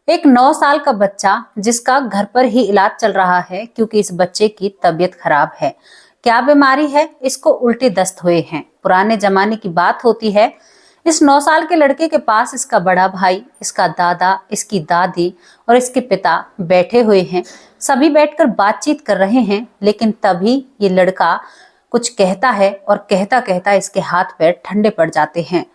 एक 9 साल का बच्चा जिसका घर पर ही इलाज चल रहा है क्योंकि इस बच्चे की तबीयत खराब है। क्या बीमारी है? इसको उल्टे दस्त हुए हैं। पुराने जमाने की बात होती है। इस 9 साल के लड़के के पास इसका बड़ा भाई, इसका दादा, इसकी दादी और इसके पिता बैठे हुए हैं। सभी बैठकर बातचीत कर रहे हैं, लेकिन तभी ये लड़का कुछ कहता है और कहता कहता इसके हाथ पैर ठंडे पड़ जाते हैं।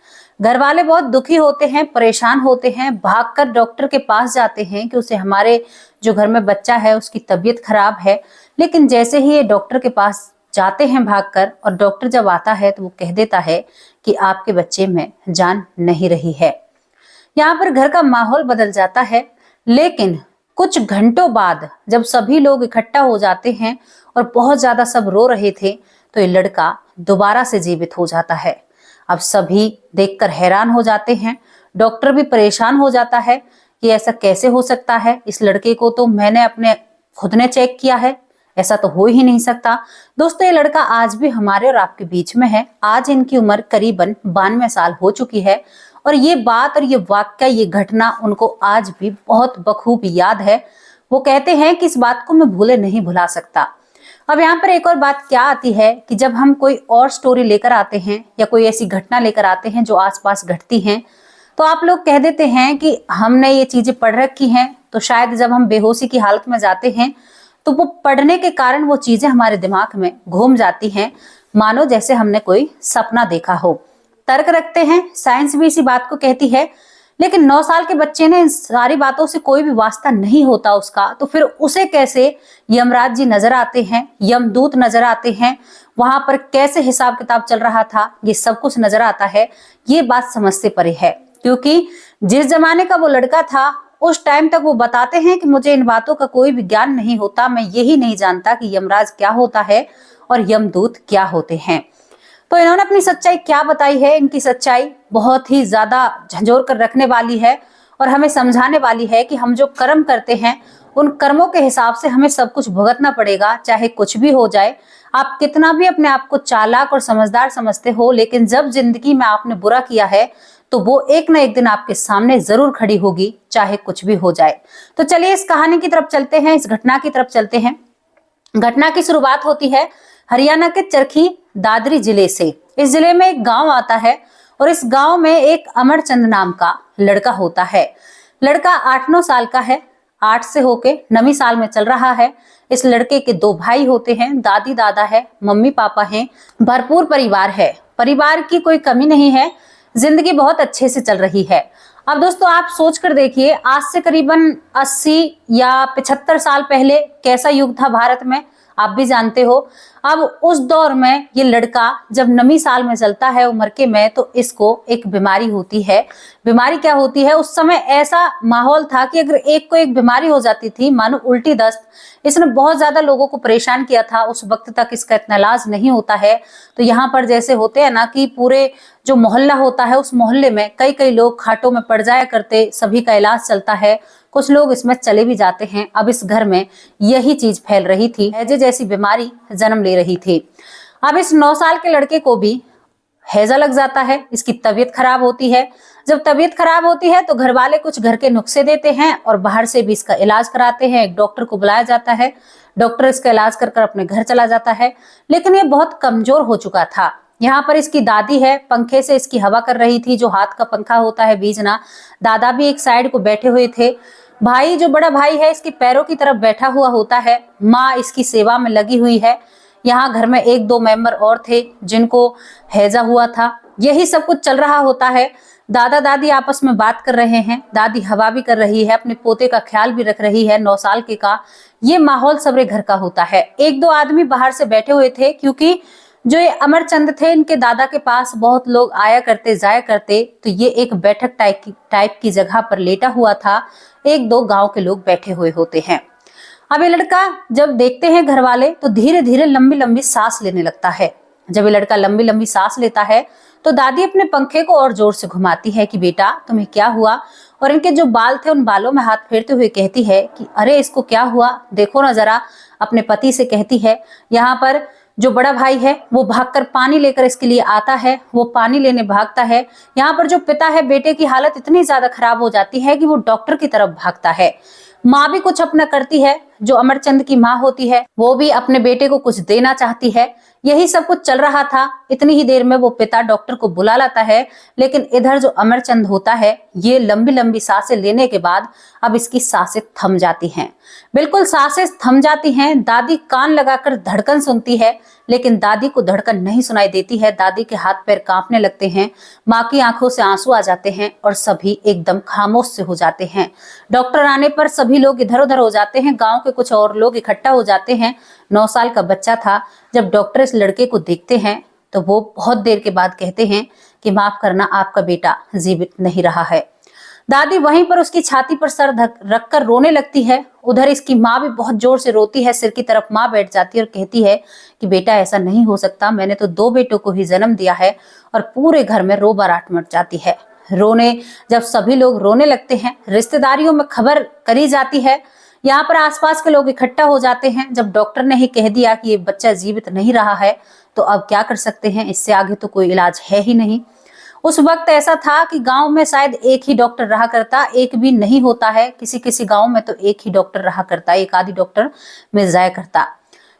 घर वाले बहुत दुखी होते हैं, परेशान होते हैं, भागकर डॉक्टर के पास जाते हैं कि उसे हमारे जो घर में बच्चा है उसकी तबीयत खराब है। लेकिन जैसे ही ये डॉक्टर के पास जाते हैं भागकर, और डॉक्टर जब आता है तो वो कह देता है कि आपके बच्चे में जान नहीं रही है। यहाँ पर घर का माहौल बदल जाता है। लेकिन कुछ घंटों बाद जब सभी लोग इकट्ठा हो जाते हैं और बहुत ज्यादा सब रो रहे थे, तो ये लड़का दोबारा से जीवित हो जाता है। अब सभी देखकर हैरान हो जाते हैं। डॉक्टर भी परेशान हो जाता है कि ऐसा कैसे हो सकता है। इस लड़के को तो मैंने अपने खुद ने चेक किया है, ऐसा तो हो ही नहीं सकता। दोस्तों, ये लड़का आज भी हमारे और आपके बीच में है। आज इनकी उम्र करीबन 92 साल हो चुकी है और ये बात और ये वाक्य, ये घटना उनको आज भी बहुत बखूब याद है। वो कहते हैं कि इस बात को मैं भूले नहीं भुला सकता। अब यहाँ पर एक और बात क्या आती है कि जब हम कोई और स्टोरी लेकर आते हैं या कोई ऐसी घटना लेकर आते हैं जो आसपास घटती हैं, तो आप लोग कह देते हैं कि हमने ये चीजें पढ़ रखी हैं। तो शायद जब हम बेहोशी की हालत में जाते हैं तो वो पढ़ने के कारण वो चीजें हमारे दिमाग में घूम जाती हैं, मानो जैसे हमने कोई सपना देखा हो। तर्क रखते हैं, साइंस भी इसी बात को कहती है। लेकिन 9 साल के बच्चे ने इन सारी बातों से कोई भी वास्ता नहीं होता उसका, तो फिर उसे कैसे यमराज जी नजर आते हैं, यमदूत नजर आते हैं, वहां पर कैसे हिसाब किताब चल रहा था, ये सब कुछ नजर आता है। ये बात समझ से परे है, क्योंकि जिस जमाने का वो लड़का था उस टाइम तक वो बताते हैं कि मुझे इन बातों का कोई भी ज्ञान नहीं होता, मैं यही नहीं जानता कि यमराज क्या होता है और यमदूत क्या होते हैं। तो इन्होंने अपनी सच्चाई क्या बताई है। इनकी सच्चाई बहुत ही ज्यादा झंझोर कर रखने वाली है और हमें समझाने वाली है कि हम जो कर्म करते हैं उन कर्मों के हिसाब से हमें सब कुछ भुगतना पड़ेगा, चाहे कुछ भी हो जाए। आप कितना भी अपने आप को चालाक और समझदार समझते हो, लेकिन जब जिंदगी में आपने बुरा किया है तो वो एक ना एक दिन आपके सामने जरूर खड़ी होगी, चाहे कुछ भी हो जाए। तो चलिए इस कहानी की तरफ चलते हैं, इस घटना की तरफ चलते हैं। घटना की शुरुआत होती है हरियाणा के चरखी दादरी जिले से। इस जिले में एक गांव आता है और इस गांव में एक अमरचंद नाम का लड़का होता है। लड़का 8-9 साल का है, 8 से होके 9वीं साल में चल रहा है। इस लड़के के 2 भाई होते हैं, दादी दादा है, मम्मी पापा हैं, भरपूर परिवार है। परिवार की कोई कमी नहीं है, जिंदगी बहुत अच्छे से चल रही है। अब दोस्तों, आप सोच कर देखिए, आज से करीबन 80 या 75 साल पहले कैसा युग था भारत में, आप भी जानते हो। अब उस दौर में ये लड़का जब 9वीं साल में चलता है उम्र के में, तो इसको एक बीमारी होती है। बीमारी क्या होती है? उस समय ऐसा माहौल था कि अगर एक को एक बीमारी हो जाती थी, मानो उल्टी दस्त, इसने बहुत ज्यादा लोगों को परेशान किया था। उस वक्त तक इसका इतना इलाज नहीं होता है। तो यहाँ पर जैसे होते हैं ना कि पूरे जो मोहल्ला होता है उस मोहल्ले में कई कई लोग खाटों में पड़ जाया करते, सभी का इलाज चलता है, कुछ लोग इसमें चले भी जाते हैं। अब इस घर में यही चीज फैल रही थी, हैजे जैसी बीमारी जन्म ले रही थी। अब इस 9 साल के लड़के को भी हैजा लग जाता है, इसकी तबीयत खराब होती है। जब तबीयत खराब होती है तो घर वाले कुछ घर के नुस्खे देते हैं और बाहर से भी इसका इलाज कराते हैं। एक डॉक्टर को बुलाया जाता है, डॉक्टर इसका इलाज कर अपने घर चला जाता है। लेकिन ये बहुत कमजोर हो चुका था। यहाँ पर इसकी दादी है, पंखे से इसकी हवा कर रही थी, जो हाथ का पंखा होता है बीजना। दादा भी एक साइड को बैठे हुए थे। भाई, जो बड़ा भाई है, इसके पैरों की तरफ बैठा हुआ होता है। माँ इसकी सेवा में लगी हुई है। यहाँ घर में 1-2 मेंबर और थे जिनको हैजा हुआ था। यही सब कुछ चल रहा होता है। दादा दादी आपस में बात कर रहे हैं, दादी हवा भी कर रही है, अपने पोते का ख्याल भी रख रही है, 9 साल के का। ये माहौल सबरे घर का होता है। 1-2 आदमी बाहर से बैठे हुए थे, क्योंकि जो ये अमरचंद थे, इनके दादा के पास बहुत लोग आया करते जाया करते। तो ये एक बैठक टाइप की जगह पर लेटा हुआ था। 1-2 गांव के लोग बैठे हुए होते हैं। अब ये लड़का जब देखते हैं घर वाले, तो धीरे धीरे लंबी लंबी सांस लेने लगता है। जब ये लड़का लंबी लंबी सांस लेता है तो दादी अपने पंखे को और जोर से घुमाती है कि बेटा तुम्हें क्या हुआ। और इनके जो बाल थे उन बालों में हाथ फेरते हुए कहती है कि अरे इसको क्या हुआ, देखो ना जरा। अपने पति से कहती है। यहाँ पर जो बड़ा भाई है वो भागकर पानी लेकर इसके लिए आता है, वो पानी लेने भागता है। यहाँ पर जो पिता है, बेटे की हालत इतनी ज्यादा खराब हो जाती है कि वो डॉक्टर की तरफ भागता है। माँ भी कुछ अपना करती है, जो अमरचंद की माँ होती है वो भी अपने बेटे को कुछ देना चाहती है। यही सब कुछ चल रहा था। इतनी ही देर में वो पिता डॉक्टर को बुला लाता है, लेकिन इधर जो अमरचंद होता है, ये लंबी लंबी सांसें लेने के बाद अब इसकी सांसें थम जाती हैं। बिल्कुल सांसें थम जाती हैं। दादी कान लगाकर धड़कन सुनती है, लेकिन दादी को धड़कन नहीं सुनाई देती है। दादी के हाथ पैर कांपने लगते हैं, माँ की आंखों से आंसू आ जाते हैं और सभी एकदम खामोश से हो जाते हैं। डॉक्टर आने पर सभी लोग इधर उधर हो जाते हैं। गांव के कुछ और लोग इकट्ठा हो जाते हैं। 9 साल का बच्चा था। जब डॉक्टर इस लड़के को देखते हैं तो वो बहुत देर के बाद कहते हैं कि माफ करना, आपका बेटा जीवित नहीं रहा है। दादी वहीं पर उसकी छाती पर सर रखकर रोने लगती है। उधर इसकी माँ भी बहुत जोर से रोती है। सिर की तरफ माँ बैठ जाती है और कहती है कि बेटा ऐसा नहीं हो सकता, मैंने तो 2 बेटों को ही जन्म दिया है। और पूरे घर में रोबराहट मच जाती है। जब सभी लोग रोने लगते हैं, रिश्तेदारियों में खबर करी जाती है। यहाँ पर आसपास के लोग इकट्ठा हो जाते हैं। जब डॉक्टर ने ही कह दिया कि ये बच्चा जीवित नहीं रहा है तो अब क्या कर सकते हैं, इससे आगे तो कोई इलाज है ही नहीं। उस वक्त ऐसा था कि गांव में शायद एक ही डॉक्टर रहा करता, एक भी नहीं होता है। किसी किसी गांव में तो एक ही डॉक्टर रहा करता, एक आधी डॉक्टर मिल जाया करता।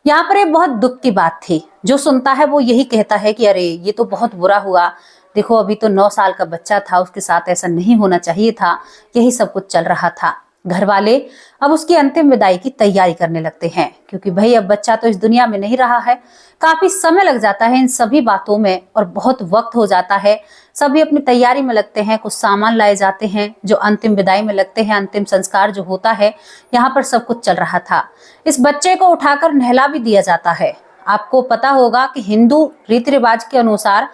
यहाँ पर एक बहुत दुख की बात थी। जो सुनता है वो यही कहता है कि अरे ये तो बहुत बुरा हुआ, देखो अभी तो 9 साल का बच्चा था, उसके साथ ऐसा नहीं होना चाहिए था। यही सब कुछ चल रहा था। घर वाले अब उसकी अंतिम विदाई की तैयारी करने लगते हैं, क्योंकि भाई अब बच्चा तो इस दुनिया में नहीं रहा है। काफी समय लग जाता है इन सभी बातों में और बहुत वक्त हो जाता है। सभी अपनी तैयारी में लगते हैं, कुछ सामान लाए जाते हैं जो अंतिम विदाई में लगते हैं, अंतिम संस्कार जो होता है। यहाँ पर सब कुछ चल रहा था। इस बच्चे को उठाकर नहला भी दिया जाता है। आपको पता होगा कि हिंदू रीति रिवाज के अनुसार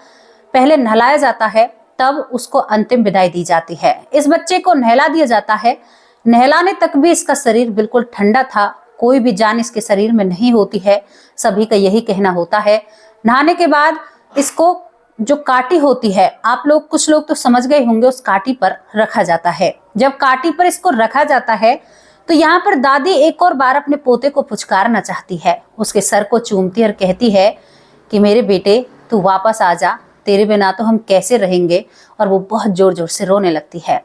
पहले नहलाया जाता है, तब उसको अंतिम विदाई दी जाती है। इस बच्चे को नहला दिया जाता है। नहलाने तक भी इसका शरीर बिल्कुल ठंडा था, कोई भी जान इसके शरीर में नहीं होती है। सभी का यही कहना होता है। नहाने के बाद इसको जो काटी होती है, आप लोग कुछ लोग तो समझ गए होंगे, उस काटी पर रखा जाता है। जब काटी पर इसको रखा जाता है तो यहाँ पर दादी एक और बार अपने पोते को पुचकारना चाहती है। उसके सर को चूमती और कहती है कि मेरे बेटे तू वापस आ जा, तेरे बिना तो हम कैसे रहेंगे। और वो बहुत जोर जोर से रोने लगती है।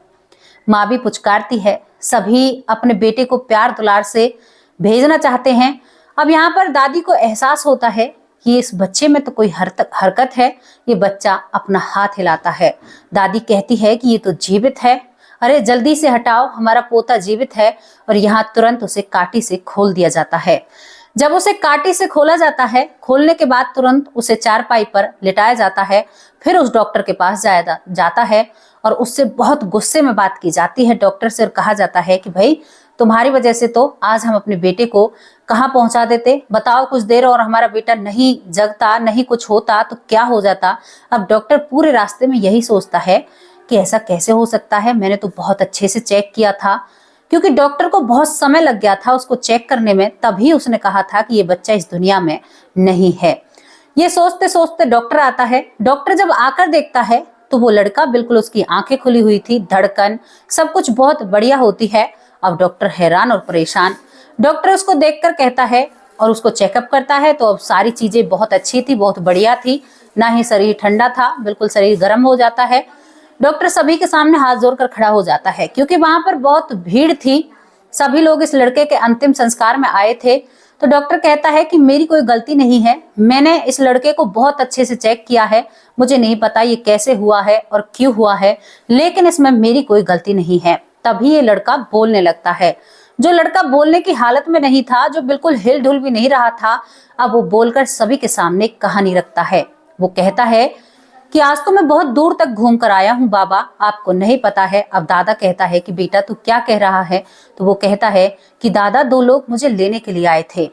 माँ भी पुचकारती है। सभी अपने बेटे को प्यार दुलार से भेजना चाहते हैं। अब यहाँ पर दादी को एहसास होता है कि इस बच्चे में तो कोई हरकत है। ये बच्चा अपना हाथ हिलाता है। दादी कहती है कि ये तो जीवित है, अरे जल्दी से हटाओ, हमारा पोता जीवित है। और यहाँ तुरंत उसे काटी से खोल दिया जाता है। जब उसे काटी से खोला जाता है, खोलने के बाद तुरंत उसे चारपाई पर लिटाया जाता है। फिर उस डॉक्टर के पास जाता है और उससे बहुत गुस्से में बात की जाती है डॉक्टर से। और कहा जाता है कि भाई तुम्हारी वजह से तो आज हम अपने बेटे को कहाँ पहुंचा देते, बताओ कुछ देर और हमारा बेटा नहीं जगता, नहीं कुछ होता तो क्या हो जाता। अब डॉक्टर पूरे रास्ते में यही सोचता है कि ऐसा कैसे हो सकता है, मैंने तो बहुत अच्छे से चेक किया था। क्योंकि डॉक्टर को बहुत समय लग गया था उसको चेक करने में, तभी उसने कहा था कि ये बच्चा इस दुनिया में नहीं है। ये सोचते सोचते डॉक्टर आता है। डॉक्टर जब आकर देखता है तो वो लड़का बिल्कुल, उसकी आंखें खुली हुई थी, धड़कन सब कुछ बहुत बढ़िया होती है। अब डॉक्टर हैरान और परेशान। डॉक्टर उसको देखकर कहता है और उसको चेकअप करता है तो अब सारी चीजें बहुत अच्छी थी, बहुत बढ़िया थी, ना ही शरीर ठंडा था, बिल्कुल शरीर गर्म हो जाता है। डॉक्टर सभी के सामने हाथ जोड़कर खड़ा हो जाता है, क्योंकि वहां पर बहुत भीड़ थी। सभी लोग इस लड़के के अंतिम संस्कार में आए थे। तो डॉक्टर कहता है कि मेरी कोई गलती नहीं है, मैंने इस लड़के को बहुत अच्छे से चेक किया है, मुझे नहीं पता ये कैसे हुआ है और क्यों हुआ है, लेकिन इसमें मेरी कोई गलती नहीं है। तभी ये लड़का बोलने लगता है। जो लड़का बोलने की हालत में नहीं था, जो बिल्कुल हिल डुल भी नहीं रहा था, अब वो बोलकर सभी के सामने कहानी रखता है। वो कहता है कि आज तो मैं बहुत दूर तक घूम कर आया हूँ बाबा, आपको नहीं पता है। अब दादा कहता है कि बेटा तू क्या कह रहा है। तो वो कहता है कि दादा 2 लोग मुझे लेने के लिए आए थे।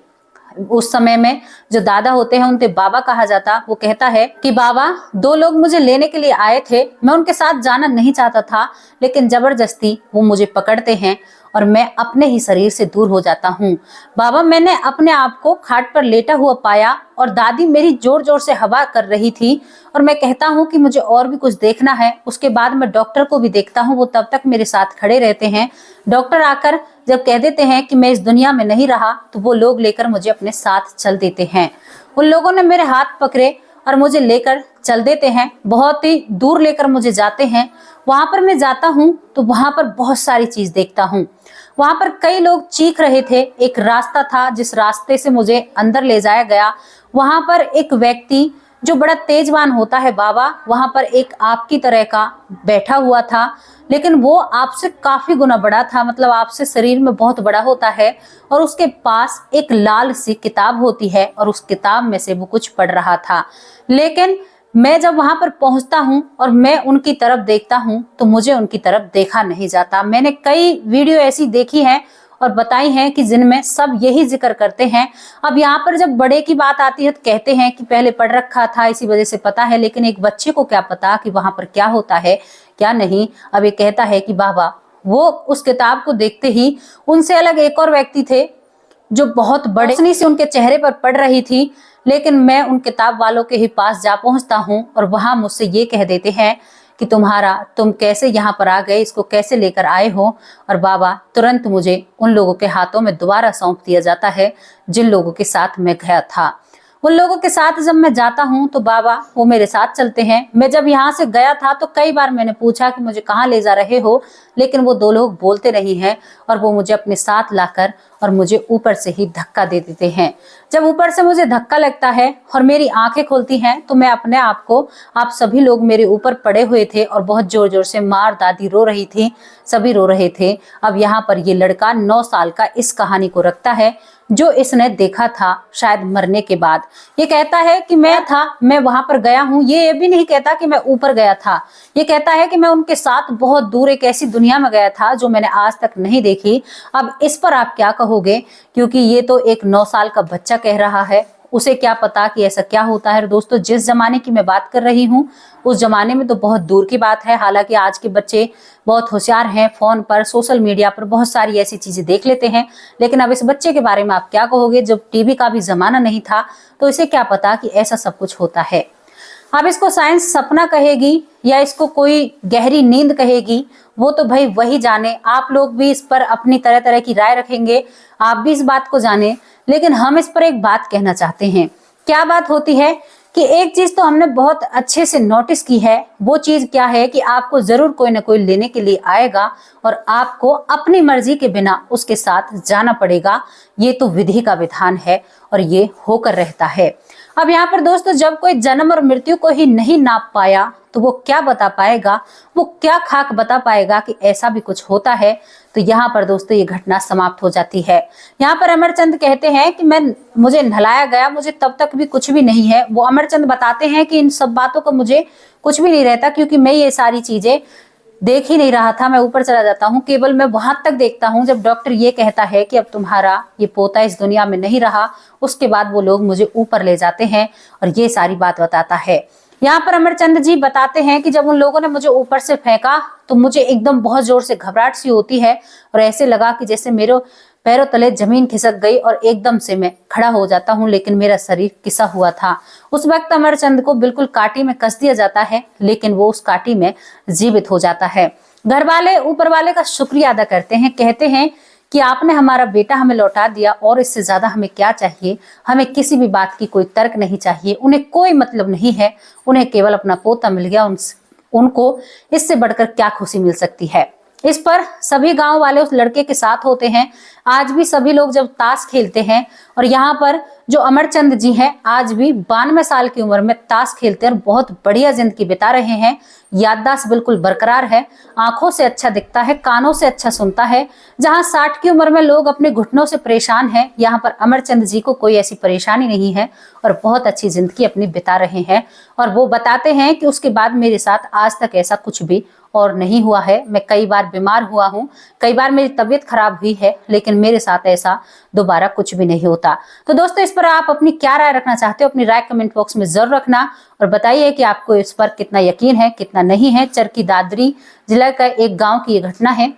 उस समय में जो दादा होते हैं उनसे बाबा कहा जाता। वो कहता है कि बाबा 2 लोग मुझे लेने के लिए आए थे, मैं उनके साथ जाना नहीं चाहता था, लेकिन जबरदस्ती वो मुझे पकड़ते हैं और मैं अपने ही शरीर से दूर हो जाता हूँ। बाबा मैंने अपने आप को खाट पर लेटा हुआ पाया और दादी मेरी जोर जोर से हवा कर रही थी और मैं कहता हूँ कि मुझे और भी कुछ देखना है। उसके बाद मैं डॉक्टर को भी देखता हूँ, वो तब तक मेरे साथ खड़े रहते हैं। डॉक्टर आकर जब कह देते हैं कि मैं इस दुनिया में नहीं रहा तो वो लोग लेकर मुझे अपने साथ चल देते हैं। उन लोगों ने मेरे हाथ पकड़े और मुझे लेकर चल देते हैं, बहुत ही दूर लेकर मुझे जाते हैं। वहां पर मैं जाता हूँ तो वहां पर बहुत सारी चीज देखता हूँ। वहां पर कई लोग चीख रहे थे। एक रास्ता था जिस रास्ते से मुझे अंदर ले जाया गया। वहां पर एक व्यक्ति जो बड़ा तेजवान होता है बाबा, वहां पर एक आग की तरह का बैठा हुआ था, लेकिन वो आपसे काफी गुना बड़ा था, मतलब आपसे शरीर में बहुत बड़ा होता है। और उसके पास एक लाल सी किताब होती है और उस किताब में से वो कुछ पढ़ रहा था। लेकिन मैं जब वहां पर पहुंचता हूं और मैं उनकी तरफ देखता हूं तो मुझे उनकी तरफ देखा नहीं जाता। मैंने कई वीडियो ऐसी देखी हैं और बताई हैं कि जिनमें सब यही जिक्र करते हैं। अब यहाँ पर जब बड़े की बात आती है तो कहते हैं कि पहले पढ़ रखा था इसी वजह से पता है, लेकिन एक बच्चे को क्या पता कि वहां पर क्या होता है क्या नहीं। अब ये कहता है कि बाबा, वो उस किताब को देखते ही उनसे अलग एक और व्यक्ति थे जो बहुत बड़े रोशनी से उनके चेहरे पर पड़ रही थी। लेकिन मैं उन किताब वालों के ही पास जा पहुंचता हूं और वहां मुझसे ये कह देते हैं कि तुम कैसे यहाँ पर आ गए, इसको कैसे लेकर आए हो। और बाबा, तुरंत मुझे उन लोगों के हाथों में दोबारा सौंप दिया जाता है जिन लोगों के साथ मैं गया था। उन लोगों के साथ जब मैं जाता हूँ तो बाबा वो मेरे साथ चलते हैं। मैं जब यहाँ से गया था तो कई बार मैंने पूछा कि मुझे कहाँ ले जा रहे हो, लेकिन वो दो लोग बोलते नहीं हैं और वो मुझे अपने साथ लाकर और मुझे ऊपर से ही धक्का दे देते हैं। जब ऊपर से मुझे धक्का लगता है और मेरी आंखें खुलती हैं तो मैं अपने आप को, आप सभी लोग मेरे ऊपर पड़े हुए थे और बहुत जोर जोर से माँ दादी रो रही थी, सभी रो रहे थे। अब यहाँ पर ये लड़का 9 साल का इस कहानी को रखता है जो इसने देखा था शायद मरने के बाद। ये कहता है कि मैं वहां पर गया हूँ। ये भी नहीं कहता कि मैं ऊपर गया था, ये कहता है कि मैं उनके साथ बहुत दूर एक ऐसी दुनिया में गया था जो मैंने आज तक नहीं देखी। अब इस पर आप क्या कहोगे, क्योंकि ये तो एक 9 साल का बच्चा कह रहा है, उसे क्या पता कि ऐसा क्या होता है। दोस्तों, जिस जमाने की मैं बात कर रही हूँ उस जमाने में तो बहुत दूर की बात है। हालांकि आज के बच्चे बहुत होशियार हैं, फोन पर सोशल मीडिया पर बहुत सारी ऐसी चीजें देख लेते हैं। लेकिन अब इस बच्चे के बारे में आप क्या कहोगे, जब टीवी का भी जमाना नहीं था तो इसे क्या पता कि ऐसा सब कुछ होता है। अब इसको साइंस सपना कहेगी या इसको कोई गहरी नींद कहेगी, वो तो भाई वही जाने। आप लोग भी इस पर अपनी तरह तरह की राय रखेंगे, आप भी इस बात को जाने। लेकिन हम इस पर एक बात कहना चाहते हैं। क्या बात होती है कि एक चीज तो हमने बहुत अच्छे से नोटिस की है। वो चीज क्या है कि आपको जरूर कोई ना कोई लेने के लिए आएगा और आपको अपनी मर्जी के बिना उसके साथ जाना पड़ेगा। ये तो विधि का विधान है और ये होकर रहता है। अब यहाँ पर दोस्तों, जब कोई जन्म और मृत्यु को ही नहीं नाप पाया तो वो क्या बता पाएगा, वो क्या खाक बता पाएगा कि ऐसा भी कुछ होता है। तो यहाँ पर दोस्तों ये घटना समाप्त हो जाती है। यहाँ पर अमरचंद कहते हैं कि मुझे नहलाया गया, मुझे तब तक भी कुछ भी नहीं है। वो अमरचंद बताते हैं कि इन सब बातों का मुझे कुछ भी नहीं रहता, क्योंकि मैं ये सारी चीजें देख ही नहीं रहा था। मैं ऊपर चला जाता हूँ, केवल मैं वहां तक देखता हूँ जब डॉक्टर ये कहता है कि अब तुम्हारा ये पोता इस दुनिया में नहीं रहा। उसके बाद वो लोग मुझे ऊपर ले जाते हैं और ये सारी बात बताता है। यहाँ पर अमरचंद जी बताते हैं कि जब उन लोगों ने मुझे ऊपर से फेंका तो मुझे एकदम बहुत जोर से घबराहट सी होती है और ऐसे लगा कि जैसे मेरे पैरों तले जमीन खिसक गई और एकदम से मैं खड़ा हो जाता हूँ, लेकिन मेरा शरीर किसा हुआ था। उस वक्त अमरचंद को बिल्कुल काटी में कस दिया जाता है, लेकिन वो उस काटी में जीवित हो जाता है। घर वाले ऊपर वाले का शुक्रिया अदा करते हैं, कहते हैं कि आपने हमारा बेटा हमें लौटा दिया और इससे ज्यादा हमें क्या चाहिए। हमें किसी भी बात की कोई तर्क नहीं चाहिए, उन्हें कोई मतलब नहीं है, उन्हें केवल अपना पोता मिल गया, उनको इससे बढ़कर क्या खुशी मिल सकती है। इस पर सभी गांव वाले उस लड़के के साथ होते हैं। आज भी सभी लोग जब ताश खेलते हैं, और यहाँ पर जो अमरचंद जी हैं आज भी 92 साल की उम्र में ताश खेलते हैं और बहुत बढ़िया जिंदगी बिता रहे हैं। याददाश्त बिल्कुल बरकरार है, आंखों से अच्छा दिखता है, कानों से अच्छा सुनता है। जहां 60 की उम्र में लोग अपने घुटनों से परेशान हैं, यहाँ पर अमरचंद जी को कोई ऐसी परेशानी नहीं है और बहुत अच्छी जिंदगी अपनी बिता रहे हैं। और वो बताते हैं कि उसके बाद मेरे साथ आज तक ऐसा कुछ भी और नहीं हुआ है। मैं कई बार बीमार हुआ हूँ, कई बार मेरी तबीयत खराब हुई है, लेकिन मेरे साथ ऐसा दोबारा कुछ भी नहीं होता। तो दोस्तों, इस पर आप अपनी क्या राय रखना चाहते हो, अपनी राय कमेंट बॉक्स में जरूर रखना और बताइए कि आपको इस पर कितना यकीन है, कितना नहीं है। चरखी दादरी जिला का एक गांव की ये घटना है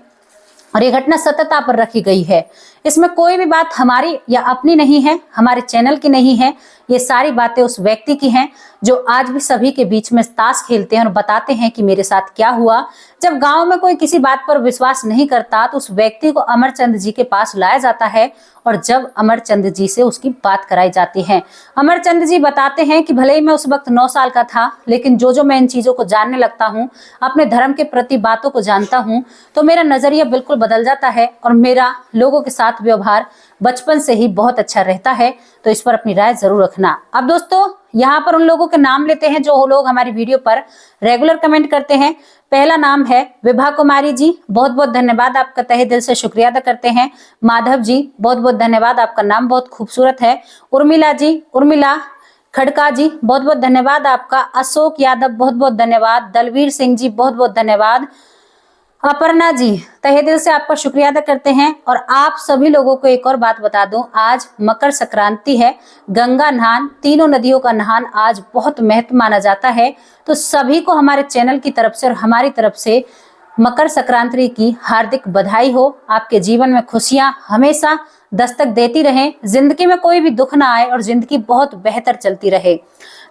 और ये घटना सत्यता पर रखी गई है। इसमें कोई भी बात हमारी या अपनी नहीं है, हमारे चैनल की नहीं है। ये सारी बातें उस व्यक्ति की हैं जो आज भी सभी के बीच में ताश खेलते हैं और बताते हैं कि मेरे साथ क्या हुआ। जब गांव में कोई किसी बात पर विश्वास नहीं करता तो उस व्यक्ति को अमरचंद जी के पास लाया जाता है और जब अमरचंद जी से उसकी बात कराई जाती है, अमरचंद जी बताते हैं कि भले ही मैं उस वक्त 9 साल का था, लेकिन जो मैं इन चीजों को जानने लगता हूँ, अपने धर्म के प्रति बातों को जानता हूँ, तो मेरा नजरिया बिल्कुल बदल जाता है और मेरा लोगों के साथ व्यवहार बचपन से ही बहुत अच्छा रहता है। तो इस पर अपनी राय जरूर रखना। अब दोस्तों यहाँ पर उन लोगों के नाम लेते हैं जो लोग हमारी वीडियो पर रेगुलर कमेंट करते हैं। पहला नाम है विभा कुमारी जी, बहुत बहुत धन्यवाद, आपका तहे दिल से शुक्रिया अदा करते हैं। माधव जी, बहुत बहुत धन्यवाद, आपका नाम बहुत खूबसूरत है। उर्मिला जी, उर्मिला खड़का जी, बहुत बहुत धन्यवाद आपका। अशोक यादव, बहुत बहुत धन्यवाद। दलवीर सिंह जी, बहुत बहुत धन्यवाद। अपर्णा जी, तहे दिल से आपका शुक्रिया अदा करते हैं। और आप सभी लोगों को एक और बात बता दूं, आज मकर संक्रांति है, गंगा नहान, तीनों नदियों का नहान आज बहुत महत्व माना जाता है। तो सभी को हमारे चैनल की तरफ से और हमारी तरफ से मकर संक्रांति की हार्दिक बधाई हो। आपके जीवन में खुशियां हमेशा दस्तक देती रहें, जिंदगी में कोई भी दुख ना आए और जिंदगी बहुत बेहतर चलती रहे।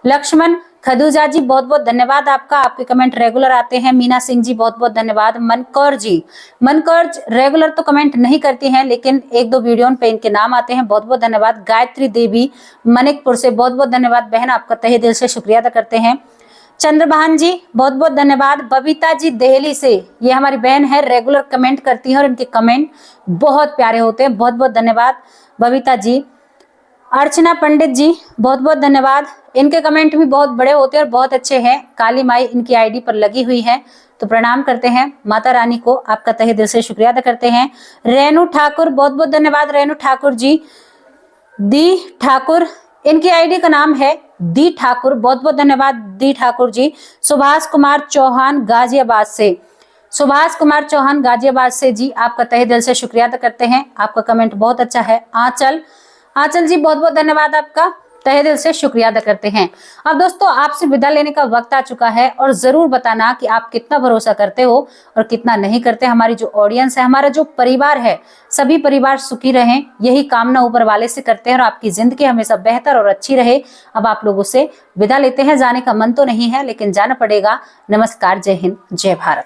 लक्ष्मण खदूजा जी, बहुत बहुत धन्यवाद आपका, आपके कमेंट रेगुलर आते हैं। मीना सिंह जी, बहुत बहुत धन्यवाद। मनकौर जी, मनकौर रेगुलर तो कमेंट नहीं करती हैं, लेकिन एक दो वीडियो पे इनके नाम आते हैं, बहुत बहुत धन्यवाद। गायत्री देवी मनिकपुर से, बहुत बहुत धन्यवाद बहन, आपका तहे दिल से शुक्रिया अदा करते हैं। चंद्रभान जी, बहुत बहुत धन्यवाद। बबीता जी दिल्ली से, ये हमारी बहन है, रेगुलर कमेंट करती हैं और इनके कमेंट बहुत प्यारे होते हैं, बहुत बहुत धन्यवाद बबीता जी। अर्चना पंडित जी, बहुत बहुत धन्यवाद, इनके कमेंट भी बहुत बड़े होते हैं और बहुत अच्छे हैं। काली माई इनकी आईडी पर लगी हुई है, तो प्रणाम करते हैं माता रानी को, आपका तहे दिल से शुक्रिया अदा करते हैं। रेणु ठाकुर, बहुत बहुत धन्यवाद रेणु ठाकुर जी। दी ठाकुर, इनकी आईडी का नाम है दी ठाकुर, बहुत बहुत धन्यवाद दी ठाकुर जी। सुभाष कुमार चौहान गाजियाबाद से, सुभाष कुमार चौहान गाजियाबाद से जी, आपका तहे दिल से शुक्रिया अदा करते हैं, आपका कमेंट बहुत अच्छा है। आंचल, आंचल जी, बहुत बहुत धन्यवाद आपका, तहे दिल से शुक्रिया अदा करते हैं। अब दोस्तों आपसे विदा लेने का वक्त आ चुका है और जरूर बताना कि आप कितना भरोसा करते हो और कितना नहीं करते। हमारी जो ऑडियंस है, हमारा जो परिवार है, सभी परिवार सुखी रहें, यही कामना ऊपर वाले से करते हैं और आपकी जिंदगी हमेशा बेहतर और अच्छी रहे। अब आप लोगों से विदा लेते हैं, जाने का मन तो नहीं है लेकिन जाना पड़ेगा। नमस्कार, जय हिंद, जय भारत।